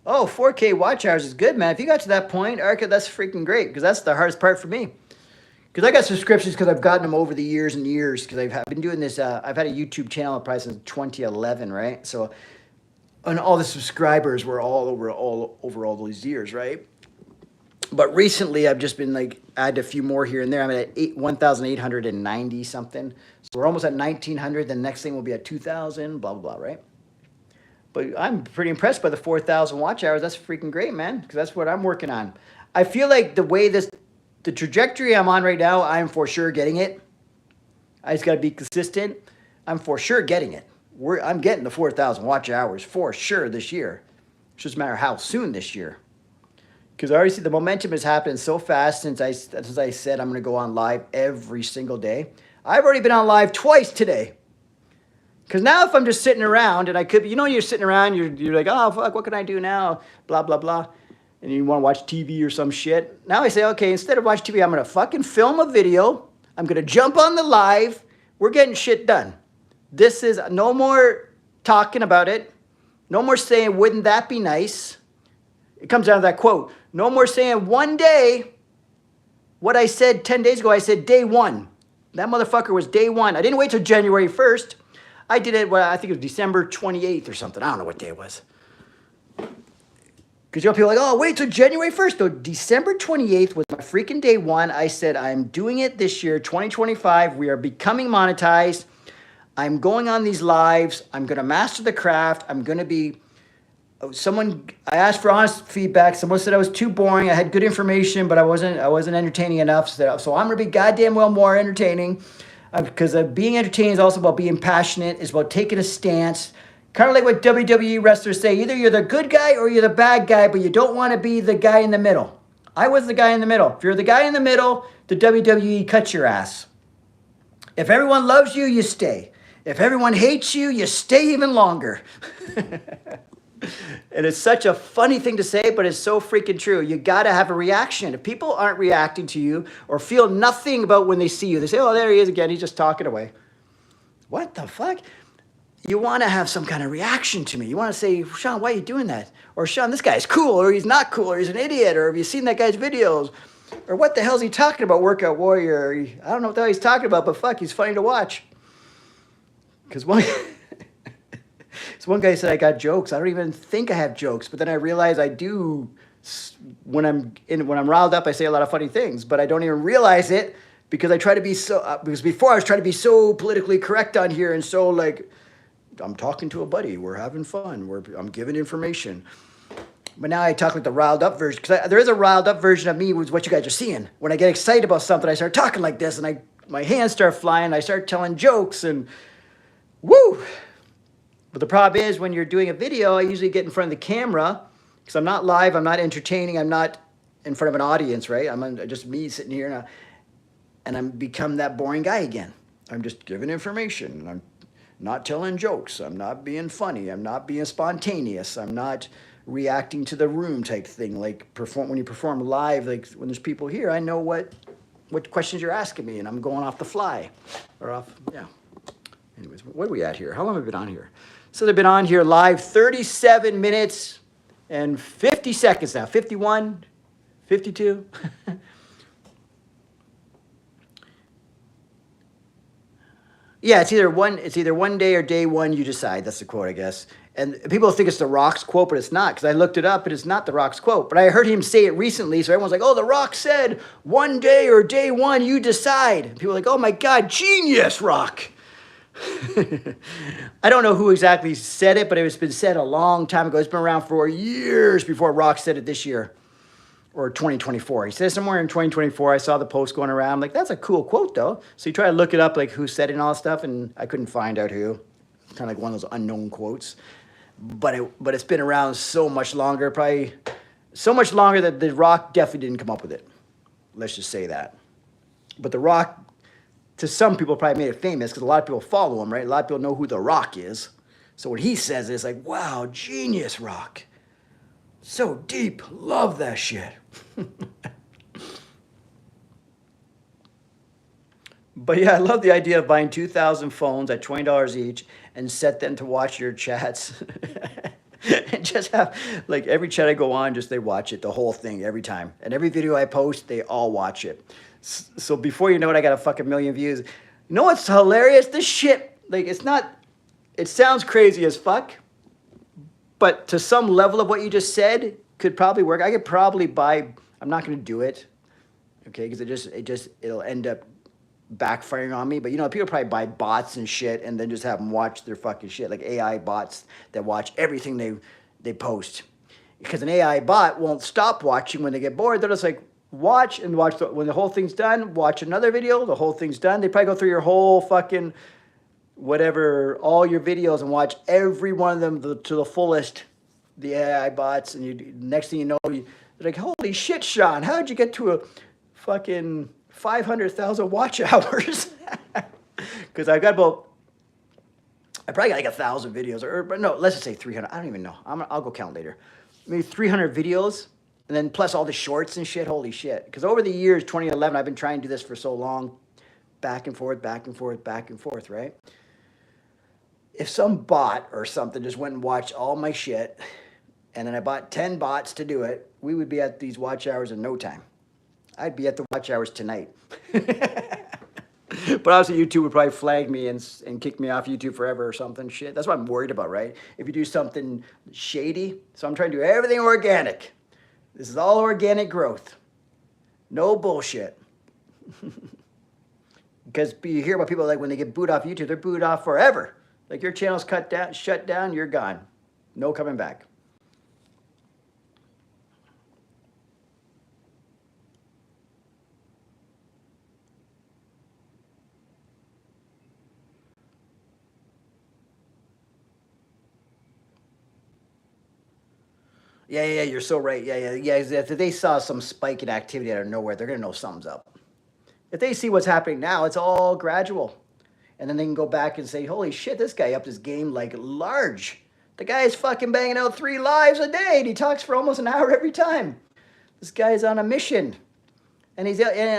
Oh, 4K watch hours is good, man. If you got to that point, Arca, that's freaking great, because that's the hardest part for me. Because I got subscriptions because I've gotten them over the years and years, because I've been doing this. I've had a YouTube channel probably since 2011, right? So, and all the subscribers were all over all those years, right? But recently, I've just been add a few more here and there. I'm at 1,890 something. So we're almost at 1,900. The next thing will be at 2,000, blah, blah, blah, right? But I'm pretty impressed by the 4,000 watch hours. That's freaking great, man, because that's what I'm working on. I feel like the trajectory I'm on right now, I'm for sure getting it. I just got to be consistent. I'm for sure getting it. I'm getting the 4,000 watch hours for sure this year. It's just a matter of how soon this year. Because I already see the momentum is happening so fast since I said I'm going to go on live every single day. I've already been on live twice today. Because now if I'm just sitting around and I could, you know, you're sitting around, you're like, oh, fuck, what can I do now? Blah, blah, blah. And you want to watch TV or some shit. Now I say, okay, instead of watch TV, I'm going to fucking film a video. I'm going to jump on the live. We're getting shit done. This is no more talking about it. No more saying, wouldn't that be nice? It comes down to that quote. No more saying one day what I said 10 days ago. I said day one. That motherfucker was day one. I didn't wait till January 1st. I did it, well, I think it was December 28th or something. I don't know what day it was. Because you know, people are like, oh, wait till January 1st. No, December 28th was my freaking day one. I said, I'm doing it this year, 2025. We are becoming monetized. I'm going on these lives. I'm going to master the craft. I'm going to be, I asked for honest feedback. Someone said I was too boring. I had good information, but I wasn't entertaining enough. So I'm going to be goddamn well more entertaining. Because being entertaining is also about being passionate. It's about taking a stance. Kind of like what WWE wrestlers say. Either you're the good guy or you're the bad guy, but you don't want to be the guy in the middle. I was the guy in the middle. If you're the guy in the middle, the WWE cuts your ass. If everyone loves you, you stay. If everyone hates you, you stay even longer. And it's such a funny thing to say, but it's so freaking true. You got to have a reaction. If people aren't reacting to you or feel nothing about when they see you, they say, oh, there he is again. He's just talking away. What the fuck? You want to have some kind of reaction to me. You want to say, Shaun, why are you doing that? Or Shaun, this guy's cool, or he's not cool, or he's an idiot, or have you seen that guy's videos? Or what the hell's he talking about, Workout Warrior? I don't know what the hell he's talking about, but fuck, he's funny to watch. Because one guy said I got jokes. I don't even think I have jokes, but then I realize I do. When I'm riled up, I say a lot of funny things, but I don't even realize it because I try to be so. Because before I was trying to be so politically correct on here and so like, I'm talking to a buddy. We're having fun. I'm giving information. But now I talk like the riled up version because there is a riled up version of me, which is what you guys are seeing. When I get excited about something, I start talking like this, and my hands start flying. I start telling jokes and woo. But the problem is when you're doing a video, I usually get in front of the camera because I'm not live, I'm not entertaining, I'm not in front of an audience, right? I'm just me sitting here and I'm become that boring guy again. I'm just giving information and I'm not telling jokes. I'm not being funny. I'm not being spontaneous. I'm not reacting to the room type thing. Like when you perform live, like when there's people here, I know what questions you're asking me and I'm going off the fly or off, yeah. Anyways, what are we at here? How long have we been on here? So they've been on here live 37 minutes and 50 seconds now. 51, 52. Yeah, it's either one day or day one, you decide. That's the quote, I guess. And people think it's The Rock's quote, but it's not, because I looked it up, and it's not The Rock's quote. But I heard him say it recently, so everyone's like, oh, The Rock said, one day or day one, you decide. And people are like, oh my God, genius, Rock. I don't know who exactly said it, but it's been said a long time ago. It's been around for years before Rock said it this year. Or 2024. He said somewhere in 2024, I saw the post going around. I'm like, that's a cool quote, though. So you try to look it up, like who said it and all that stuff, and I couldn't find out who. Kind of like one of those unknown quotes. But it's been around so much longer, probably so much longer that The Rock definitely didn't come up with it. Let's just say that. But The Rock, to some people, probably made it famous because a lot of people follow him, right? A lot of people know who The Rock is. So when he says it, it's like, wow, genius, Rock. So deep. Love that shit. But yeah, I love the idea of buying 2,000 phones at $20 each and set them to watch your chats. And just have, like, every chat I go on, just they watch it, the whole thing, every time. And every video I post, they all watch it. So before you know it, I got a fucking million views. You know what's hilarious? This shit, like, it sounds crazy as fuck. But to some level of what you just said, could probably work. I could probably buy, I'm not going to do it, okay, because it'll end up backfiring on me. But, you know, people probably buy bots and shit and then just have them watch their fucking shit, like AI bots that watch everything they post. Because an AI bot won't stop watching when they get bored. They're just like, watch and watch. When the whole thing's done, watch another video. The whole thing's done. They probably go through your whole fucking whatever, all your videos and watch every one of them to the fullest, the AI bots, and next thing you know, they're like, holy shit, Shaun, how'd you get to a fucking 500,000 watch hours? Because I probably got like 1,000 videos, but no, let's just say 300. I don't even know. I'll go count later. Maybe 300 videos, and then plus all the shorts and shit. Holy shit! Because over the years, 2011, I've been trying to do this for so long, back and forth, back and forth, back and forth, right? If some bot or something just went and watched all my shit, and then I bought 10 bots to do it, we would be at these watch hours in no time. I'd be at the watch hours tonight. But obviously YouTube would probably flag me and kick me off YouTube forever or something. Shit, that's what I'm worried about, right? If you do something shady, so I'm trying to do everything organic. This is all organic growth. No bullshit. Because you hear about people like when they get booed off YouTube, they're booed off forever. Like your channel's shut down, you're gone. No coming back. Yeah, you're so right. Yeah. If they saw some spike in activity out of nowhere, they're going to know something's up. If they see what's happening now, it's all gradual. And then they can go back and say, holy shit, this guy upped his game like large. The guy is fucking banging out 3 lives a day, and he talks for almost an hour every time. This guy's on a mission. And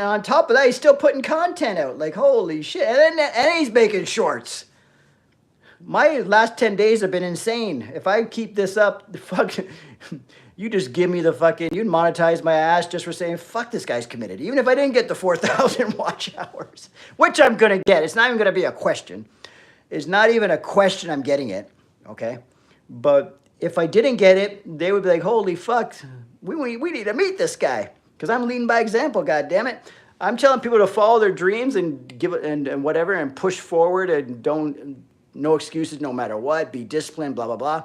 on top of that, he's still putting content out. Like, holy shit. And he's making shorts. My last 10 days have been insane. If I keep this up, you just give me you'd monetize my ass just for saying, fuck, this guy's committed. Even if I didn't get the 4,000 watch hours, which I'm going to get. It's not even going to be a question. It's not even a question I'm getting it, okay? But if I didn't get it, they would be like, holy fuck, we need to meet this guy. Because I'm leading by example, God damn it. I'm telling people to follow their dreams and give it and whatever and push forward and no excuses no matter what, be disciplined, blah, blah, blah.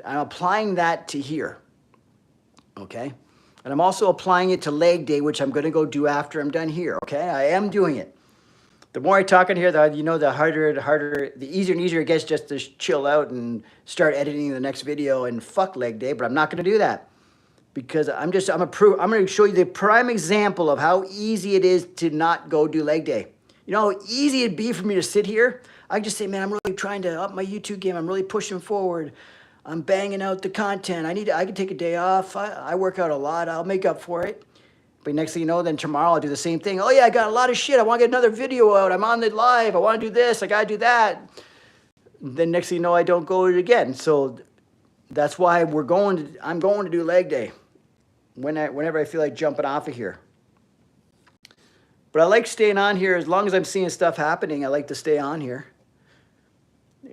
I'm applying that to here, okay? And I'm also applying it to leg day, which I'm going to go do after I'm done here, okay? I am doing it. The more I talk in here, the easier and easier it gets just to chill out and start editing the next video and fuck leg day, but I'm not going to do that. Because I'm going to show you the prime example of how easy it is to not go do leg day. You know how easy it'd be for me to sit here? I just say, man, I'm really trying to up my YouTube game. I'm really pushing forward. I'm banging out the content. I can take a day off. I work out a lot. I'll make up for it. But next thing you know, then tomorrow I'll do the same thing. Oh yeah, I got a lot of shit. I want to get another video out. I'm on the live. I want to do this. I got to do that. Then next thing you know, I don't go again. So that's why I'm going to do leg day whenever I feel like jumping off of here. But I like staying on here as long as I'm seeing stuff happening. I like to stay on here.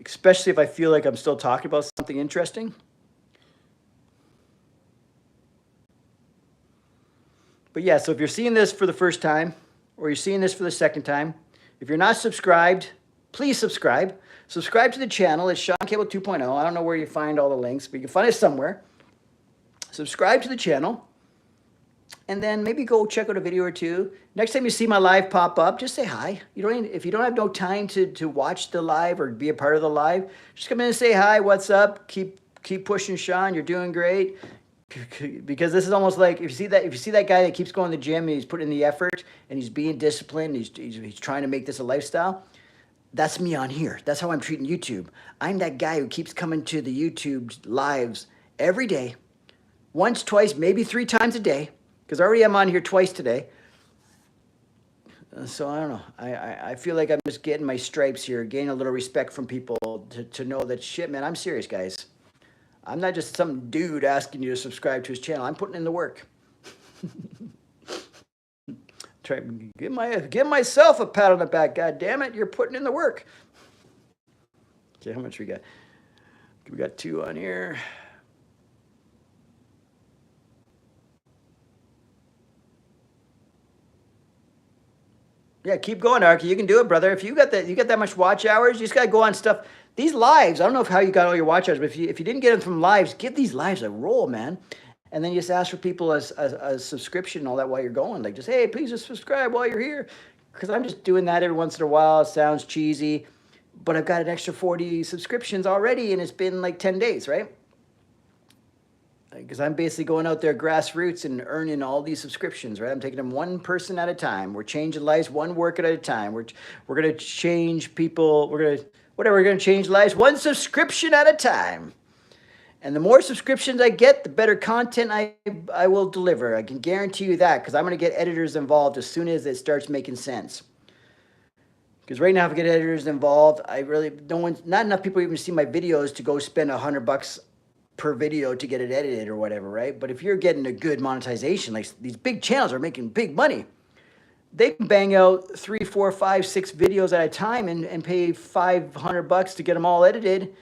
Especially if I feel like I'm still talking about something interesting. But yeah, so if you're seeing this for the first time, or you're seeing this for the second time, if you're not subscribed, please subscribe. Subscribe to the channel. It's Shaun Campbell 2.0. I don't know where you find all the links, but you can find it somewhere. Subscribe to the channel. And then maybe go check out a video or two. Next time you see my live pop up, just say hi. If you don't have no time to watch the live or be a part of the live, just come in and say hi, what's up? Keep pushing, Shaun. You're doing great. Because this is almost like if you see that guy that keeps going to the gym and he's putting in the effort and he's being disciplined, he's trying to make this a lifestyle. That's me on here. That's how I'm treating YouTube. I'm that guy who keeps coming to the YouTube lives every day, once, twice, maybe 3 times a day. Because already I'm on here twice today. So I don't know. I feel like I'm just getting my stripes here, gaining a little respect from people to know that, shit, man, I'm serious, guys. I'm not just some dude asking you to subscribe to his channel. I'm putting in the work. Try give myself a pat on the back. God damn it, you're putting in the work. Okay, how much we got? We got 2 on here. Yeah, keep going, Arky. You can do it, brother. If you got that much watch hours, you just gotta go on stuff. These lives, I don't know how you got all your watch hours, but if you didn't get them from lives, give these lives a roll, man. And then you just ask for people a subscription and all that while you're going. Like, just, hey, please just subscribe while you're here. Because I'm just doing that every once in a while. It sounds cheesy. But I've got an extra 40 subscriptions already, and it's been like 10 days, right? because I'm basically going out there grassroots and earning all these subscriptions, right? I'm taking them one person at a time. We're changing lives one workout at a time. We're gonna change people. We're gonna change lives one subscription at a time. And the more subscriptions I get, the better content I will deliver. I can guarantee you that, because I'm gonna get editors involved as soon as it starts making sense. Because right now, if I get editors involved, not enough people even see my videos to go spend $100 per video to get it edited or whatever, right? But if you're getting a good monetization, like these big channels are making big money, they can bang out 3, 4, 5, 6 videos at a time and pay $500 to get them all edited,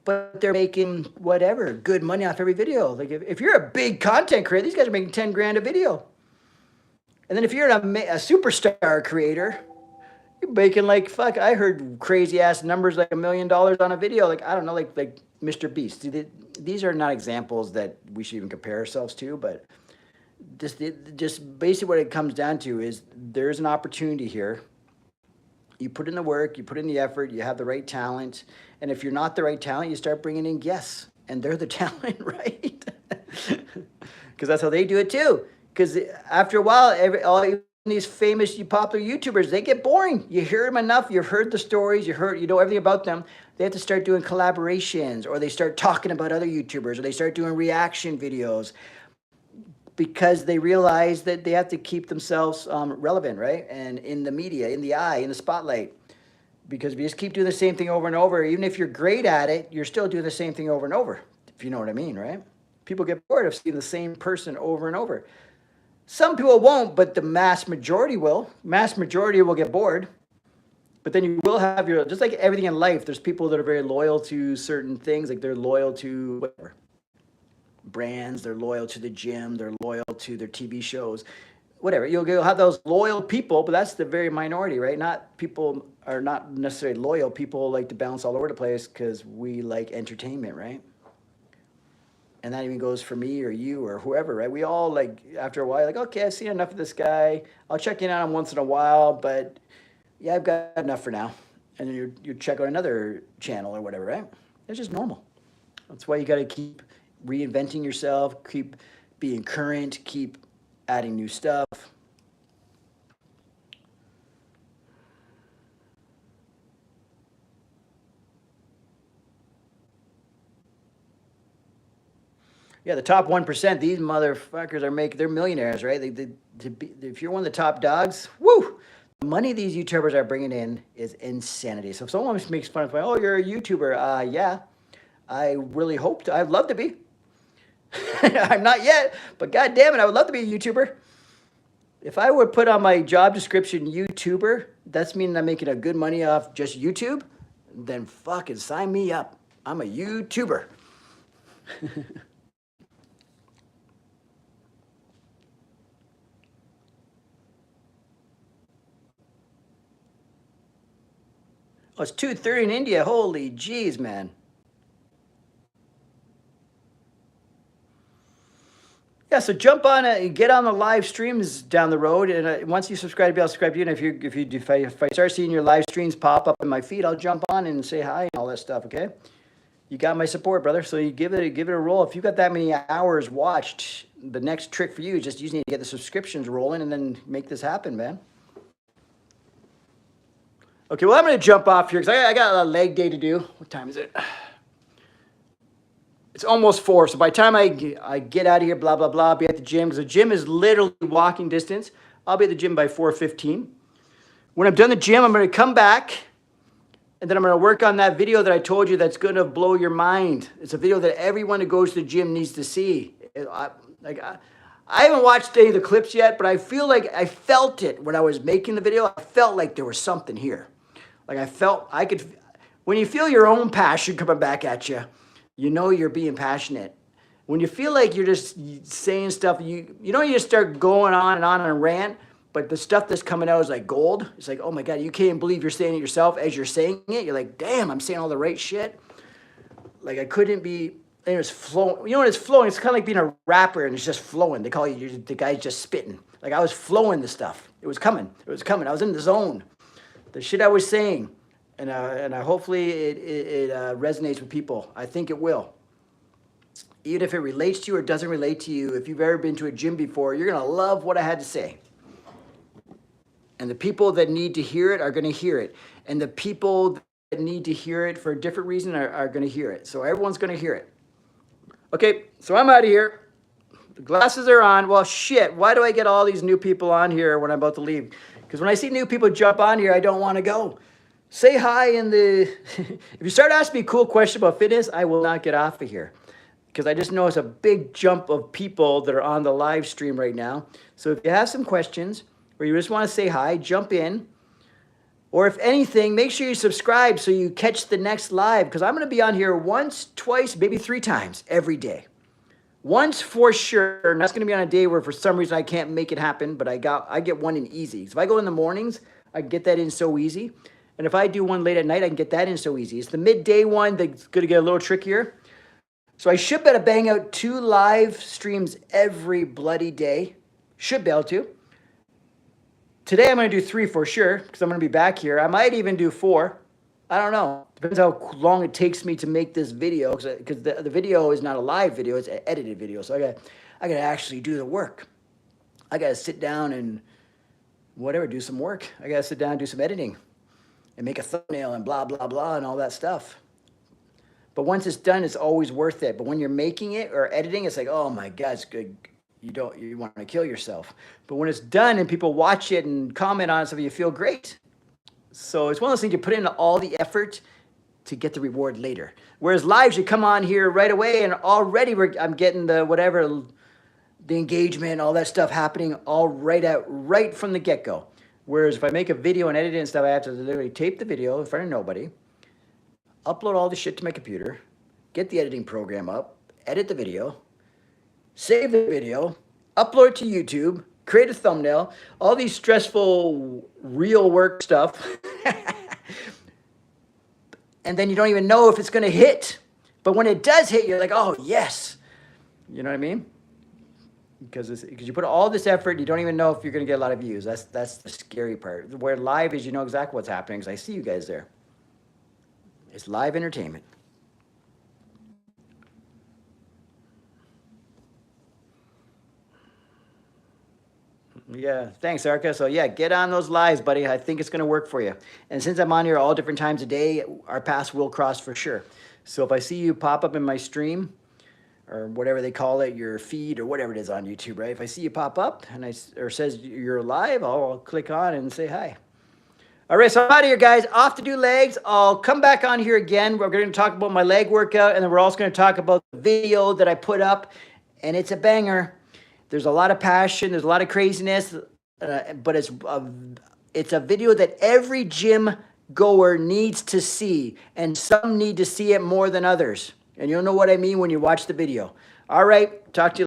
but they're making whatever, good money off every video. Like if you're a big content creator, these guys are making 10 grand a video. And then if you're a superstar creator, you're making like, fuck, I heard crazy ass numbers like $1 million on a video. Like, I don't know, like Mr. Beast. These are not examples that we should even compare ourselves to, but just basically what it comes down to is there's an opportunity here. You put in the work, you put in the effort, you have the right talent. And if you're not the right talent, you start bringing in guests, and they're the talent, right? Because that's how they do it too. Because after a while, all these famous, popular YouTubers, they get boring. You hear them enough. You've heard the stories. You know everything about them. They have to start doing collaborations, or they start talking about other YouTubers, or they start doing reaction videos, because they realize that they have to keep themselves relevant, right? And in the media, in the eye, in the spotlight. Because if you just keep doing the same thing over and over, even if you're great at it, you're still doing the same thing over and over, if you know what I mean, right? People get bored of seeing the same person over and over. Some people won't, but the mass majority will. Mass majority will get bored. But then you will have just like everything in life, there's people that are very loyal to certain things, like they're loyal to whatever. Brands, they're loyal to the gym, they're loyal to their TV shows, whatever. You'll have those loyal people, but that's the very minority, right? People are not necessarily loyal. People like to bounce all over the place because we like entertainment, right? And that even goes for me or you or whoever, right? We all, like, after a while, like, okay, I've seen enough of this guy. I'll check in on him once in a while, but yeah, I've got enough for now. And then you check out another channel or whatever, right? It's just normal. That's why you got to keep reinventing yourself, keep being current, keep adding new stuff. Yeah, the top 1%, these motherfuckers they're millionaires, right? If you're one of the top dogs, woo! The money these YouTubers are bringing in is insanity. So if someone makes fun of me, oh, you're a YouTuber, yeah, I really I'd love to be. I'm not yet, but god damn it, I would love to be a YouTuber. If I would put on my job description YouTuber, that's meaning I'm making a good money off just YouTube, then fucking sign me up. I'm a YouTuber. Oh, it's 2:30 in India. Holy jeez, man. Yeah, so jump on it, get on the live streams down the road, and once you subscribe, I'll subscribe to you. And if I start seeing your live streams pop up in my feed, I'll jump on and say hi and all that stuff. Okay, you got my support, brother. So you give it a roll. If you got that many hours watched, the next trick for you is just you need to get the subscriptions rolling and then make this happen, man. Okay, well, I'm going to jump off here because I got a leg day to do. What time is it? It's almost 4, so by the time I get out of here, blah, blah, blah, I'll be at the gym, because the gym is literally walking distance. I'll be at the gym by 4:15. When I'm done the gym, I'm going to come back, and then I'm going to work on that video that I told you that's going to blow your mind. It's a video that everyone who goes to the gym needs to see. I haven't watched any of the clips yet, but I feel like I felt it when I was making the video. I felt like there was something here. Like when you feel your own passion coming back at you, you know you're being passionate. When you feel like you're just saying stuff, you just start going on a rant, but the stuff that's coming out is like gold. It's like, oh my God, you can't believe you're saying it yourself as you're saying it. You're like, damn, I'm saying all the right shit. Like I couldn't be, and it was flowing. You know when it's flowing, it's kind of like being a rapper and it's just flowing. They call you, the guy's just spitting. Like I was flowing the stuff. It was coming. I was in the zone. The shit I was saying. And hopefully it resonates with people. I think it will. Even if it relates to you or doesn't relate to you, if you've ever been to a gym before, you're going to love what I had to say. And the people that need to hear it are going to hear it. And the people that need to hear it for a different reason are going to hear it. So everyone's going to hear it. Okay, so I'm out of here. The glasses are on. Well, shit, why do I get all these new people on here when I'm about to leave? Because when I see new people jump on here, I don't want to go. Say hi in the... If you start asking me cool questions about fitness, I will not get off of here. Because I just noticed a big jump of people that are on the live stream right now. So if you have some questions or you just want to say hi, jump in. Or if anything, make sure you subscribe so you catch the next live. Because I'm going to be on here once, twice, maybe 3 times every day. Once for sure, and that's going to be on a day where for some reason I can't make it happen, but I get one in easy. So if I go in the mornings, I can get that in so easy. And if I do one late at night, I can get that in so easy. It's the midday one that's going to get a little trickier. So I should be able to bang out 2 live streams every bloody day. Should be able to. Today I'm going to do 3 for sure because I'm going to be back here. I might even do 4. I don't know. Depends how long it takes me to make this video because the video is not a live video. It's an edited video. So I got to actually do the work. I got to sit down and whatever, do some work. I got to sit down and do some editing and make a thumbnail and blah, blah, blah and all that stuff. But once it's done, it's always worth it. But when you're making it or editing, it's like, oh my God, it's good. You want to kill yourself. But when it's done and people watch it and comment on it, so you feel great. So it's one of those things you put in all the effort to get the reward later. Whereas lives, you come on here right away and already I'm getting the whatever, the engagement, all that stuff happening all right from the get-go. Whereas if I make a video and edit it and stuff, I have to literally tape the video in front of nobody, upload all the shit to my computer, get the editing program up, edit the video, save the video, upload it to YouTube, create a thumbnail, all these stressful real work stuff. And then you don't even know if it's going to hit. But when it does hit, you're like, oh, yes. You know what I mean? Because you put all this effort, you don't even know if you're going to get a lot of views. That's the scary part. Where live is, you know exactly what's happening because I see you guys there. It's live entertainment. Yeah, thanks, Erica. So yeah, get on those lives, buddy. I think it's going to work for you. And since I'm on here all different times a day, our paths will cross for sure. So if I see you pop up in my stream or whatever they call it, your feed or whatever it is on YouTube, right? If I see you pop up and or says you're live, I'll click on and say hi. All right, so I'm out of here, guys. Off to do legs. I'll come back on here again. We're going to talk about my leg workout, and then we're also going to talk about the video that I put up, and it's a banger. There's a lot of passion. There's a lot of craziness, but it's a video that every gym goer needs to see, and some need to see it more than others. And you'll know what I mean when you watch the video. All right, talk to you later.